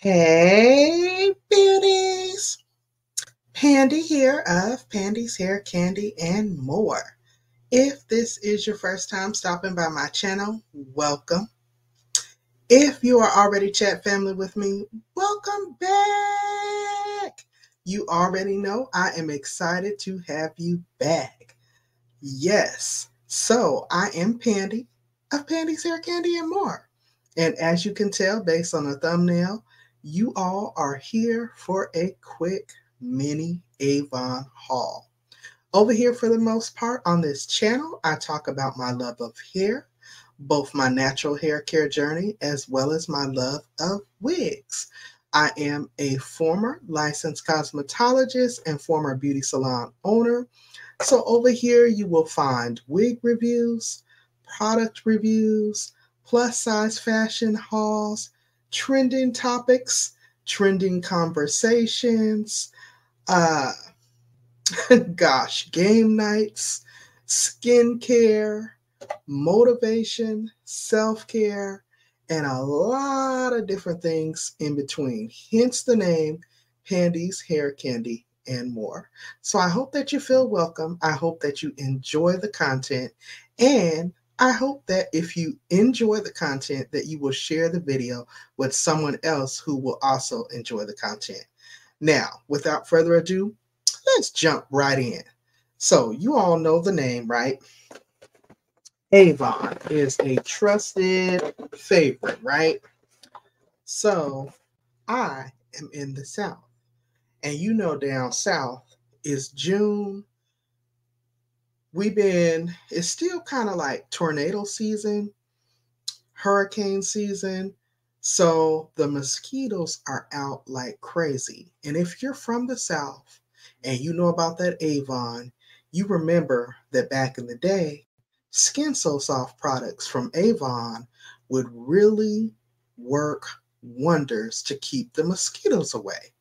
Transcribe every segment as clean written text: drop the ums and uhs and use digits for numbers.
Hey, beauties! Pandy here of Pandy's Hair, Candy, and more. If this is your first time stopping by my channel, welcome. If you are already chat family with me, welcome back. You already know I am excited to have you back. Yes, so I am Pandy of Pandy's Hair, Candy, and more. And as you can tell based on the thumbnail, you all are here for a quick mini Avon haul. Over here, for the most part on this channel, I talk about my love of hair, both my natural hair care journey as well as my love of wigs. I am a former licensed cosmetologist and former beauty salon owner. So over here you will find wig reviews, product reviews, plus size fashion hauls, trending topics, trending conversations, game nights, skincare, motivation, self-care, and a lot of different things in between. Hence the name Pandy's Hair, Candy, and more. So I hope that you feel welcome. I hope that you enjoy the content. And I hope that if you enjoy the content, that you will share the video with someone else who will also enjoy the content. Now, without further ado, let's jump right in. So you all know the name, right? Avon is a trusted favorite, right? So I am in the South. And you know down south is June. It's still kind of like tornado season, hurricane season. So the mosquitoes are out like crazy. And if you're from the South and you know about that Avon, you remember that back in the day, Skin So Soft products from Avon would really work wonders to keep the mosquitoes away.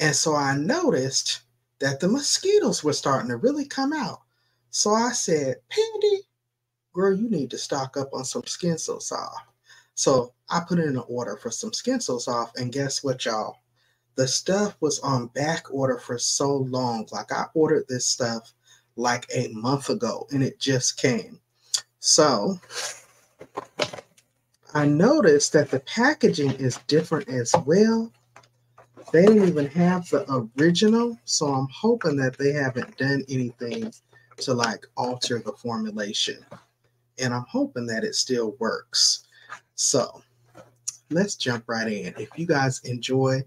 And so I noticed that the mosquitoes were starting to really come out. So I said, Pandy, girl, you need to stock up on some Skin So Soft. So I put in an order for some Skin So Soft, and guess what, y'all? The stuff was on back order for so long. Like I ordered this stuff like a month ago, and it just came. So I noticed that the packaging is different as well. They didn't even have the original, so I'm hoping that they haven't done anything to like alter the formulation. And I'm hoping that it still works. So let's jump right in. If you guys enjoy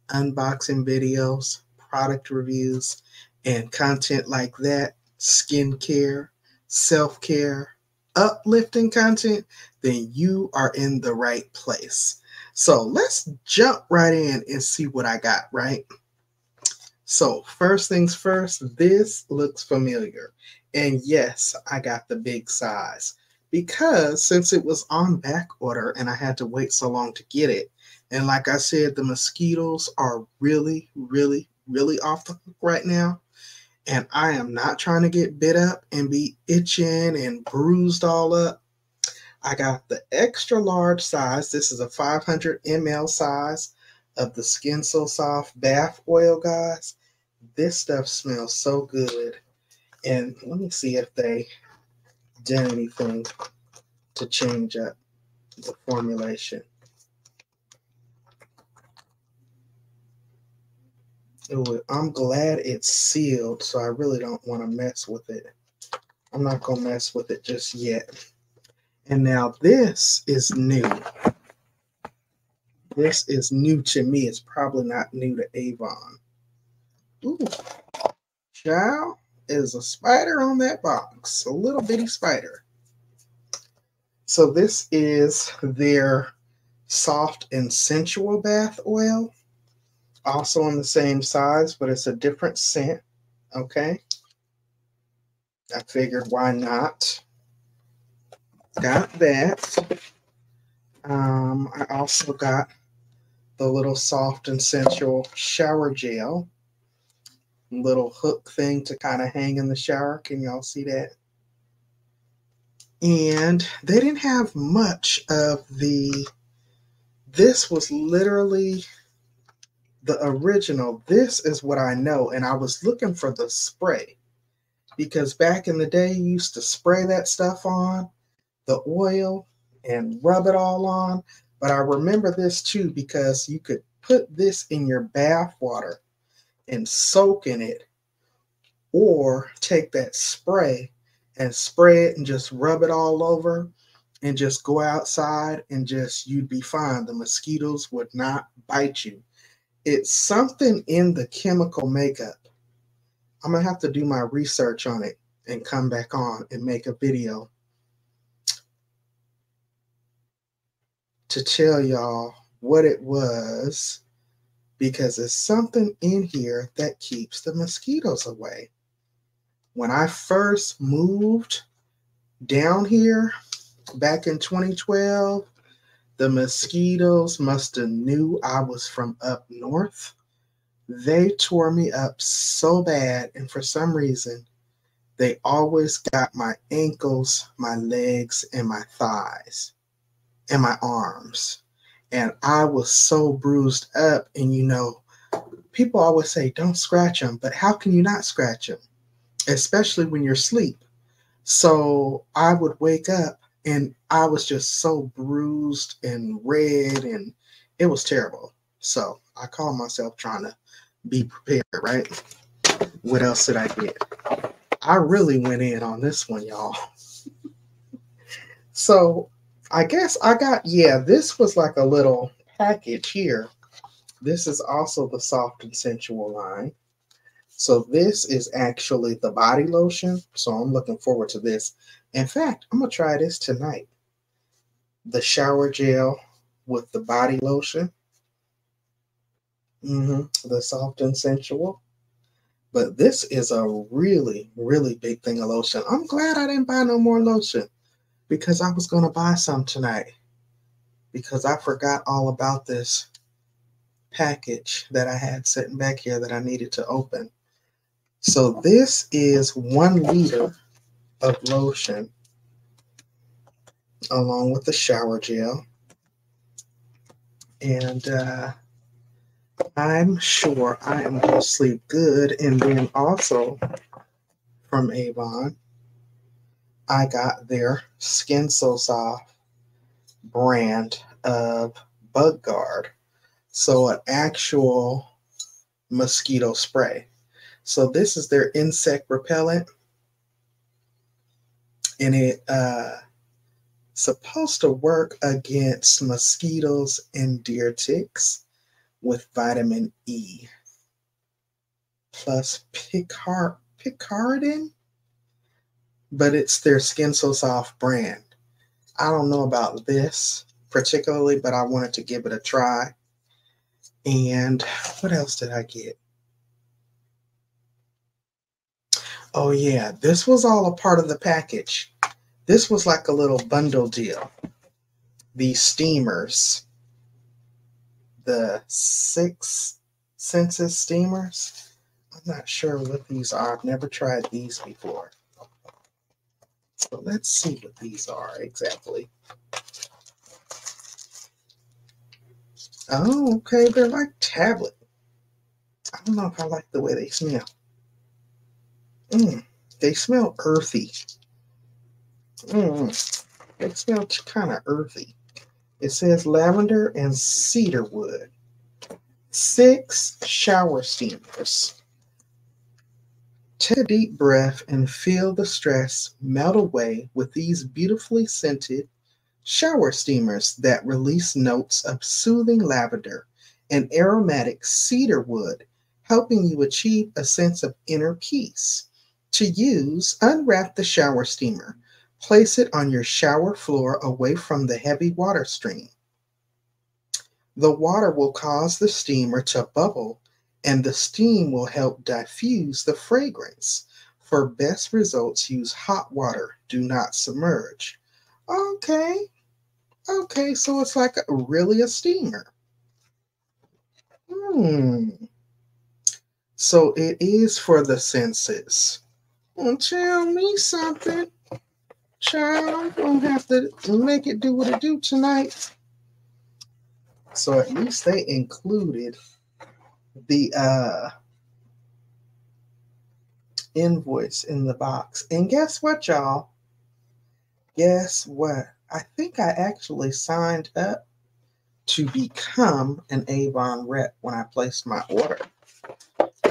unboxing videos, product reviews, and content like that, skincare, self-care, uplifting content, then you are in the right place. So let's jump right in and see what I got, right? So first things first, this looks familiar. And yes, I got the big size because since it was on back order and I had to wait so long to get it, and like I said, the mosquitoes are really, really, really off the hook right now. And I am not trying to get bit up and be itching and bruised all up. I got the extra large size. This is a 500 ml size of the Skin So Soft bath oil, guys. This stuff smells so good. And let me see if they did anything to change up the formulation. Ooh, I'm glad it's sealed, so I really don't want to mess with it. I'm not going to mess with it just yet. And now this is new. This is new to me. It's probably not new to Avon. Ooh, child, is a spider on that box. A little bitty spider. So this is their soft and sensual bath oil. Also in the same size, but it's a different scent. Okay. I figured why not. Got that. I also got the little soft and sensual shower gel. Little hook thing to kind of hang in the shower. Can y'all see that? And they didn't have much of the, this was literally the original, this is what I know. And I was looking for the spray because back in the day, you used to spray that stuff on, the oil, and rub it all on. But I remember this too because you could put this in your bath water and soak in it, or take that spray and spray it and just rub it all over and just go outside and just you'd be fine. The mosquitoes would not bite you. It's something in the chemical makeup. I'm gonna have to do my research on it and come back on and make a video to tell y'all what it was, because it's something in here that keeps the mosquitoes away. When I first moved down here back in 2012, the mosquitoes must have knew I was from up north. They tore me up so bad, and for some reason, they always got my ankles, my legs, and my thighs, and my arms. And I was so bruised up, and people always say, don't scratch them, but how can you not scratch them? Especially when you're asleep. So I would wake up and I was just so bruised and red, and it was terrible. So I call myself trying to be prepared, right? What else did I get? I really went in on this one, y'all. So I guess I got, this was like a little package here. This is also the Soft and Sensual line. So this is actually the body lotion. So I'm looking forward to this. In fact, I'm going to try this tonight. The shower gel with the body lotion. The Soft and Sensual. But this is a really, really big thing of lotion. I'm glad I didn't buy no more lotion because I was going to buy some tonight because I forgot all about this package that I had sitting back here that I needed to open. So this is 1 liter of lotion along with the shower gel. And I'm sure I am going to sleep good. And then also from Avon, I got their Skin So Soft brand of Bug Guard. So an actual mosquito spray. So this is their insect repellent, and it supposed to work against mosquitoes and deer ticks with vitamin E plus picaridin, but it's their Skin So Soft brand. I don't know about this particularly, but I wanted to give it a try. And what else did I get? Oh yeah, this was all a part of the package. This was like a little bundle deal. These steamers, the 6 Senses steamers. I'm not sure what these are. I've never tried these before. So let's see what these are exactly. Oh, okay, they're like tablet. I don't know if I like the way they smell. They smell earthy. They smell kind of earthy. It says lavender and cedar wood. 6 shower steamers. Take a deep breath and feel the stress melt away with these beautifully scented shower steamers that release notes of soothing lavender and aromatic cedar wood, helping you achieve a sense of inner peace. To use, unwrap the shower steamer. Place it on your shower floor away from the heavy water stream. The water will cause the steamer to bubble, and the steam will help diffuse the fragrance. For best results, use hot water. Do not submerge. Okay, so it's like really a steamer. So it is for the senses. Well, tell me something. Child, I'm gonna have to make it do what it do tonight. So at least they included the invoice in the box. And guess what, y'all? Guess what? I think I actually signed up to become an Avon rep when I placed my order.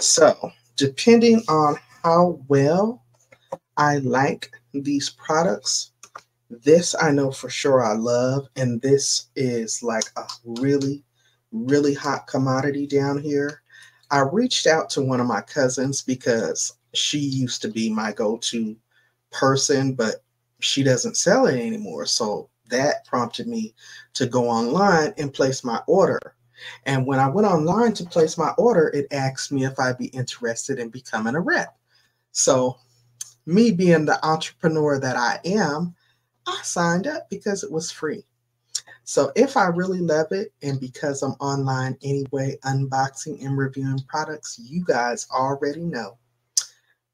So, depending on how well I like these products, this I know for sure I love, and this is like a really, really hot commodity down here. I reached out to one of my cousins because she used to be my go-to person, but she doesn't sell it anymore. So that prompted me to go online and place my order. And when I went online to place my order, it asked me if I'd be interested in becoming a rep. So, me being the entrepreneur that I am, I signed up because it was free. So if I really love it, and because I'm online anyway, unboxing and reviewing products, you guys already know,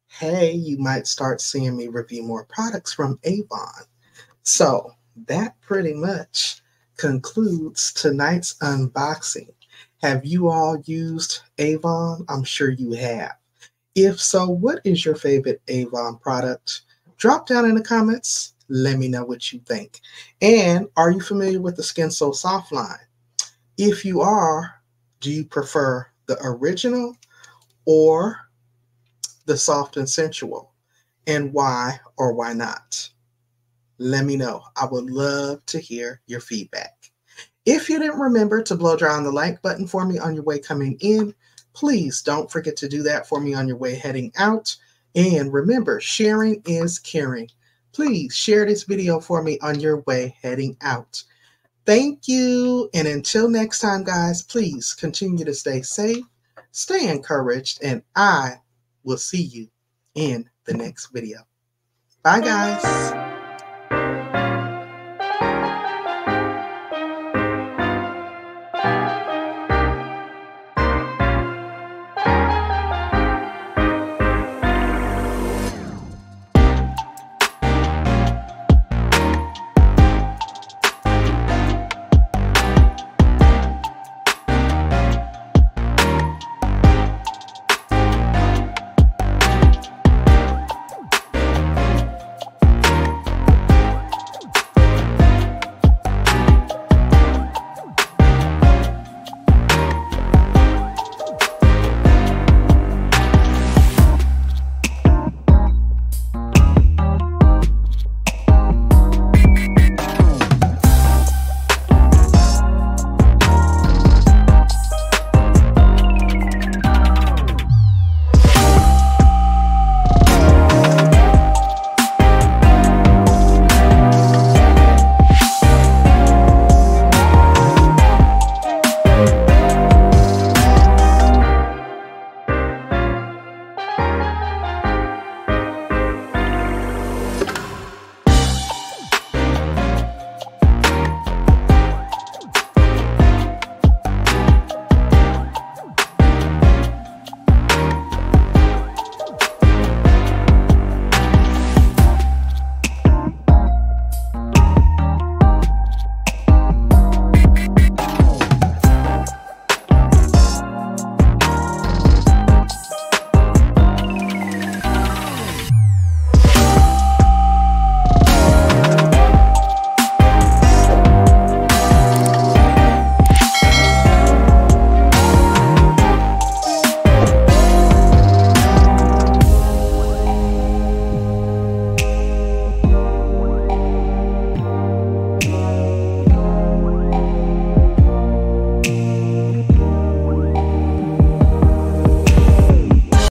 hey, you might start seeing me review more products from Avon. So that pretty much concludes tonight's unboxing. Have you all used Avon? I'm sure you have. If so, what is your favorite Avon product? Drop down in the comments. Let me know what you think. And are you familiar with the Skin So Soft line? If you are, do you prefer the original or the soft and sensual? And why or why not? Let me know. I would love to hear your feedback. If you didn't remember to blow dry on the like button for me on your way coming in, please don't forget to do that for me on your way heading out. And remember, sharing is caring. Please share this video for me on your way heading out. Thank you. And until next time, guys, please continue to stay safe, stay encouraged, and I will see you in the next video. Bye, guys.